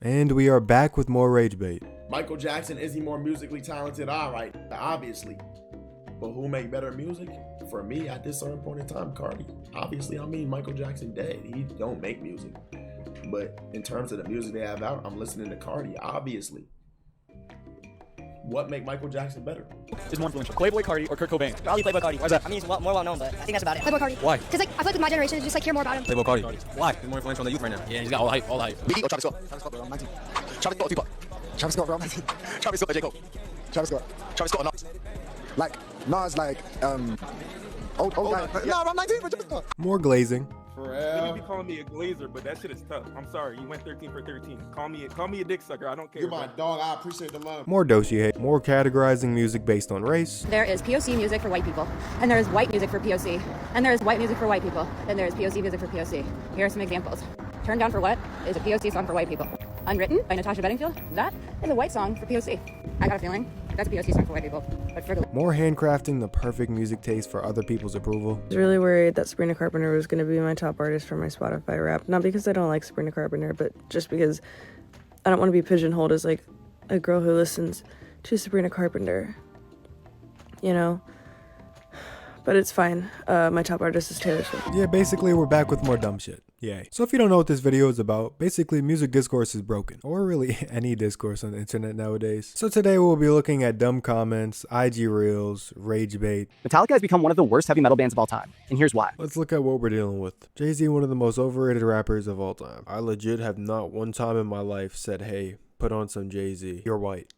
And we are back with more Ragebait. Michael Jackson, is he more musically talented? All right, obviously. But who make better music? For me, at this certain point in time, Carti. Obviously, I mean, Michael Jackson dead. He don't make music. But in terms of the music they have out, I'm listening to Carti, obviously. What make Michael Jackson better? Is more influential, Playboy Carti or Kurt Cobain? Probably Playboy Carti. Why is that? I mean, he's more well known, but I think that's about it. Playboy Carti. Why? Because like I feel like with my generation, it's just like hear more about him. Playboy Carti. Why? He's more influential on the youth right now. Yeah, he's got all the hype, all the hype. BD or Travis Scott? Travis Scott, bro, I'm 19. Travis Scott or Tupac? Travis Scott, bro, I'm 19. Travis Scott or J. Cole? Travis Scott. Travis Scott or Nas? Like, Nas, like, old guy. No, I'm 19, but Travis Scott. More Glazing. You be calling me a glazer, but that shit is tough. I'm sorry, you went 13 for 13. Call me a dick sucker. I don't care. You're my dog. I appreciate the love. More Doshi hate. More categorizing music based on race. There is POC music for white people, and there is white music for POC, and there is white music for white people, and there is POC music for POC. Here are some examples. Turn Down for What is a POC song for white people. Unwritten by Natasha Bedingfield, that is a white song for POC. I got a feeling that's a POC song for white people. But for More handcrafting the perfect music taste for other people's approval. I was really worried that Sabrina Carpenter was going to be my top artist for my Spotify rap. Not because I don't like Sabrina Carpenter, but just because I don't want to be pigeonholed as like a girl who listens to Sabrina Carpenter, you know? But it's fine. My top artist is Taylor Swift. Yeah, basically we're back with more dumb shit. Yay. So if you don't know what this video is about, basically music discourse is broken. Or really any discourse on the internet nowadays. So today we'll be looking at dumb comments, IG reels, Ragebait. Metallica has become one of the worst heavy metal bands of all time, and here's why. Let's look at what we're dealing with. Jay-Z, one of the most overrated rappers of all time. I legit have not one time in my life said, hey, put on some Jay-Z. You're white.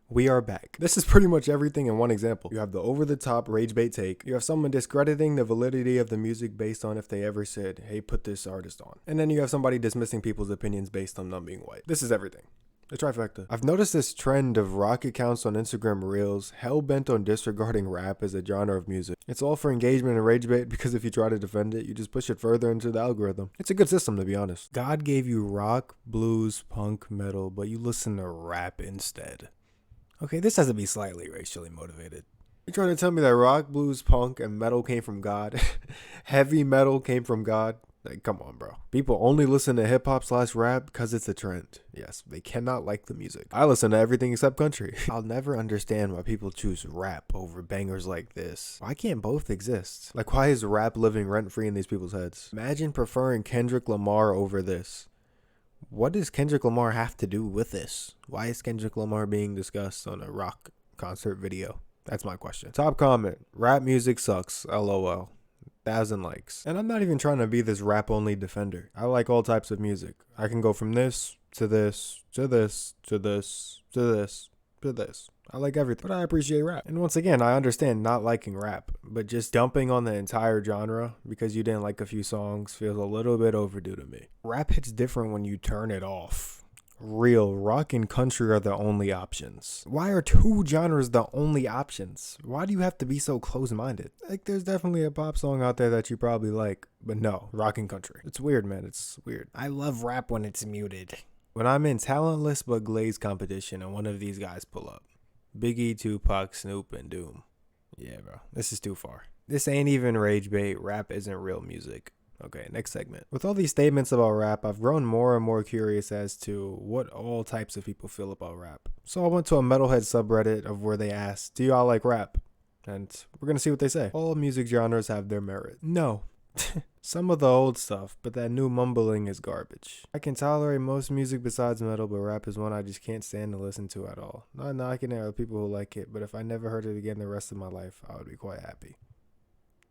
We are back. This is pretty much everything in one example. You have the over-the-top Ragebait take. You have someone discrediting the validity of the music based on if they ever said, hey, put this artist on. And then you have somebody dismissing people's opinions based on them being white. This is everything. The trifecta. I've noticed this trend of rock accounts on Instagram Reels hell-bent on disregarding rap as a genre of music. It's all for engagement and Ragebait because if you try to defend it, you just push it further into the algorithm. It's a good system, to be honest. God gave you rock, blues, punk, metal, but you listen to rap instead. Okay, this has to be slightly racially motivated. You're trying to tell me that rock, blues, punk, and metal came from God? Heavy metal came from God? Like, come on, bro. People only listen to hip-hop/rap because it's a trend. Yes, they cannot like the music. I listen to everything except country. I'll never understand why people choose rap over bangers like this. Why can't both exist? Like, why is rap living rent-free in these people's heads? Imagine preferring Kendrick Lamar over this. What does Kendrick Lamar have to do with this? Why is Kendrick Lamar being discussed on a rock concert video? That's my question. Top comment. Rap music sucks. LOL. 1,000 likes. And I'm not even trying to be this rap only defender. I like all types of music. I can go from this to this to this to this to this to this. I like everything, but I appreciate rap. And once again, I understand not liking rap, but just dumping on the entire genre because you didn't like a few songs feels a little bit overdue to me. Rap hits different when you turn it off. Real, rock and country are the only options. Why are two genres the only options? Why do you have to be so close-minded? Like, there's definitely a pop song out there that you probably like, but no, rock and country. It's weird, man. It's weird. I love rap when it's muted. When I'm in talentless but glazed competition and one of these guys pull up. Biggie, Tupac, Snoop, and Doom. Yeah, bro. This is too far. This ain't even Ragebait. Rap isn't real music. Okay, next segment. With all these statements about rap, I've grown more and more curious as to what all types of people feel about rap. So I went to a Metalhead subreddit of where they asked, do y'all like rap? And we're gonna see what they say. All music genres have their merit. No. Some of the old stuff, but that new mumbling is garbage. I can tolerate most music besides metal, but rap is one I just can't stand to listen to at all. Not knocking at people who like it, but if I never heard it again the rest of my life, I would be quite happy.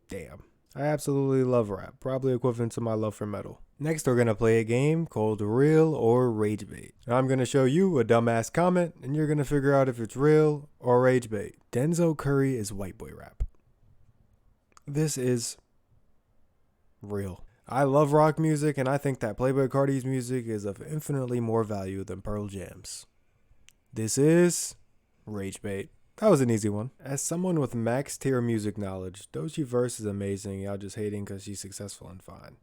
Damn. I absolutely love rap, probably equivalent to my love for metal. Next, we're gonna play a game called Real or Ragebait. I'm gonna show you a dumbass comment, and you're gonna figure out if it's real or Ragebait. Denzel Curry is white boy rap. This is real. I love rock music, and I think that Playboy Carti's music is of infinitely more value than Pearl Jam's. This is Ragebait. That was an easy one. As someone with max tier music knowledge, Doechii verse is amazing. Y'all just hating because she's successful and fine.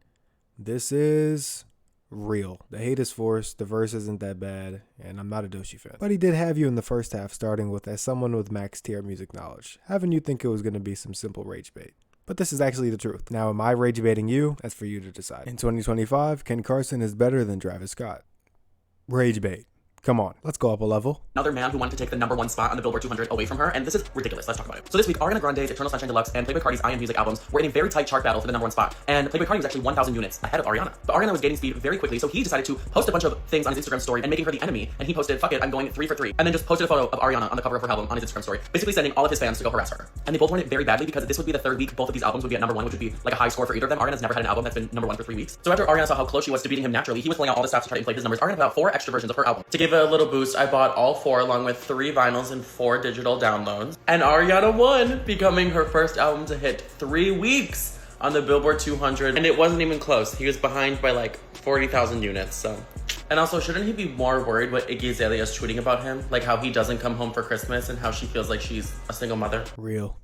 This is real. The hate is forced, the verse isn't that bad, and I'm not a Doechii fan. But he did have you in the first half, starting with as someone with max tier music knowledge, having you think it was going to be some simple Ragebait. But this is actually the truth. Now, am I Ragebaiting you? That's for you to decide. In 2025, Ken Carson is better than Travis Scott. Ragebait. Come on, let's go up a level. Another man who wanted to take the #1 spot on the Billboard 200 away from her, and this is ridiculous. Let's talk about it. So this week, Ariana Grande's Eternal Sunshine Deluxe and Playboy Carti's I Am Music albums were in a very tight chart battle for the #1 spot, and Playboy Carti was actually 1,000 units ahead of Ariana. But Ariana was gaining speed very quickly, so he decided to post a bunch of things on his Instagram story and making her the enemy, and he posted, "Fuck it, I'm going 3 for 3," and then just posted a photo of Ariana on the cover of her album on his Instagram story, basically sending all of his fans to go harass her. And they both wanted it very badly because this would be the 3rd week both of these albums would be at #1, which would be like a high score for either of them. Ariana's never had an album that's been #1 for 3 weeks. So after Ariana saw how close she was to beating him naturally, he was pulling out all the stops to try to inflate his numbers. Ariana put out 4 extra versions of her album. To give it a little boost, I bought all 4 along with 3 vinyls and 4 digital downloads. And Ariana won, becoming her first album to hit 3 weeks on the Billboard 200. And it wasn't even close. He was behind by like 40,000 units, so. And also, shouldn't he be more worried what Iggy Azalea is tweeting about him? Like how he doesn't come home for Christmas and how she feels like she's a single mother? Real.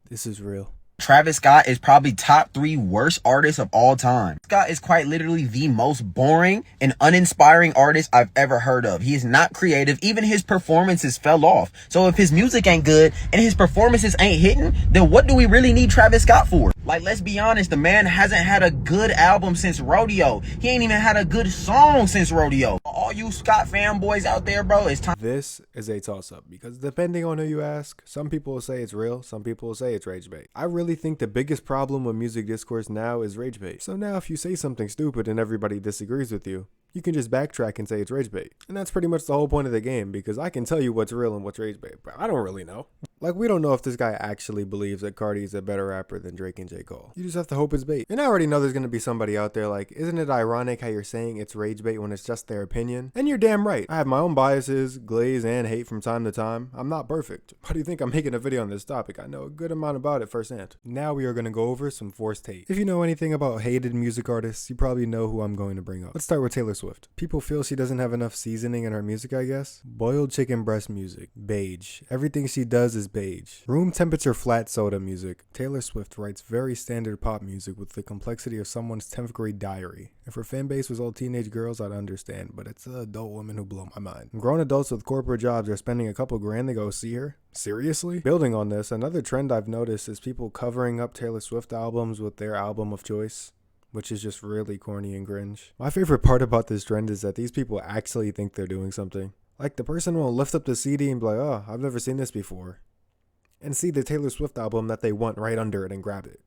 This is real. Travis Scott is probably top 3 worst artists of all time. Scott is quite literally the most boring and uninspiring artist I've ever heard of. He is not creative. Even his performances fell off. So if his music ain't good and his performances ain't hitting, then what do we really need Travis Scott for? Like, let's be honest, the man hasn't had a good album since Rodeo. He ain't even had a good song since Rodeo. All you Scott fanboys out there, bro, it's time. This is a toss-up because depending on who you ask, some people will say it's real, some people will say it's Ragebait. I really think the biggest problem with music discourse now is Ragebait. So now if you say something stupid and everybody disagrees with you, you can just backtrack and say it's Ragebait. And that's pretty much the whole point of the game, because I can tell you what's real and what's Ragebait, but I don't really know. Like, we don't know if this guy actually believes that Carti is a better rapper than Drake and J. Cole. You just have to hope it's bait. And I already know there's gonna be somebody out there like, isn't it ironic how you're saying it's Ragebait when it's just their opinion? And you're damn right. I have my own biases, glaze, and hate from time to time. I'm not perfect. Why do you think I'm making a video on this topic? I know a good amount about it firsthand. Now we are gonna go over some forced hate. If you know anything about hated music artists, you probably know who I'm going to bring up. Let's start with Taylor Swift. People feel she doesn't have enough seasoning in her music, I guess. Boiled chicken breast music. Beige. Everything she does is beige. Room temperature flat soda music. Taylor Swift writes very standard pop music with the complexity of someone's 10th grade diary. If her fan base was all teenage girls, I'd understand, but it's the adult women who blow my mind. Grown adults with corporate jobs are spending a couple grand to go see her? Seriously? Building on this, another trend I've noticed is people covering up Taylor Swift albums with their album of choice, which is just really corny and cringe. My favorite part about this trend is that these people actually think they're doing something. Like, the person will lift up the CD and be like, oh, I've never seen this before, and see the Taylor Swift album that they want right under it and grab it.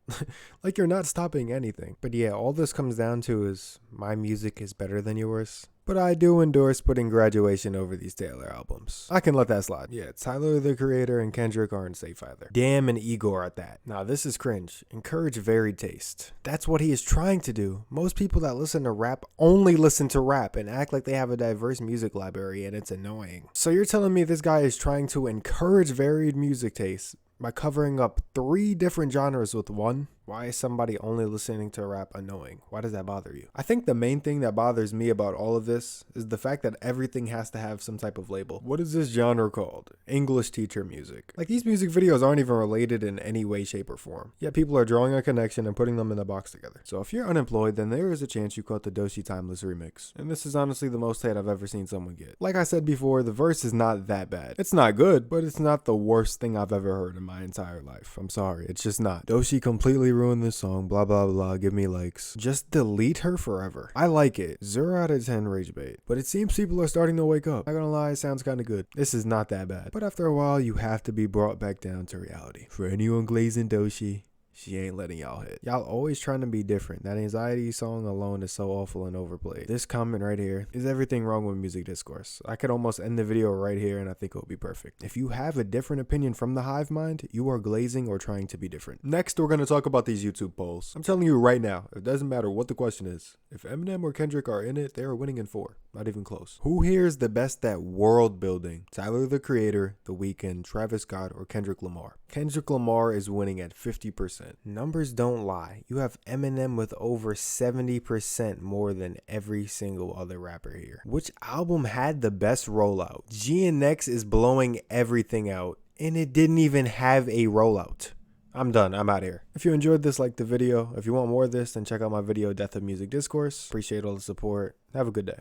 Like, you're not stopping anything. But yeah, all this comes down to is my music is better than yours. But I do endorse putting Graduation over these Taylor albums. I can let that slide. Yeah, Tyler the Creator and Kendrick aren't safe either. Damn, and Igor at that. Now this is cringe. Encourage varied taste. That's what he is trying to do. Most people that listen to rap only listen to rap and act like they have a diverse music library, and it's annoying. So you're telling me this guy is trying to encourage varied music taste by covering up 3 different genres with one? Why is somebody only listening to rap annoying? Why does that bother you? I think the main thing that bothers me about all of this is the fact that everything has to have some type of label. What is this genre called? English teacher music. Like, these music videos aren't even related in any way, shape, or form. Yet people are drawing a connection and putting them in a box together. So if you're unemployed, then there is a chance you caught the Doshi Timeless remix. And this is honestly the most hate I've ever seen someone get. Like I said before, the verse is not that bad. It's not good, but it's not the worst thing I've ever heard in my entire life. I'm sorry, it's just not. Doshi completely ruined this song, blah blah blah, give me likes. Just delete her forever. I like it. 0 out of 10 Ragebait. But it seems people are starting to wake up. Not gonna lie, it sounds kinda good. This is not that bad. But after a while, you have to be brought back down to reality. For anyone glazing Doshi, she ain't letting y'all hit. Y'all always trying to be different. That anxiety song alone is so awful and overplayed. This comment right here is everything wrong with music discourse. I could almost end the video right here and I think it would be perfect. If you have a different opinion from the hive mind, you are glazing or trying to be different. Next, we're going to talk about these YouTube polls. I'm telling you right now, it doesn't matter what the question is. If Eminem or Kendrick are in it, they are winning in 4. Not even close. Who here is the best at world building? Tyler the Creator, The Weeknd, Travis Scott, or Kendrick Lamar? Kendrick Lamar is winning at 50%. Numbers don't lie. You have Eminem with over 70% more than every single other rapper here. Which album had the best rollout? GNX is blowing everything out, and it didn't even have a rollout. I'm done. I'm out of here. If you enjoyed this, like the video. If you want more of this, then check out my video, Death of Music Discourse. Appreciate all the support. Have a good day.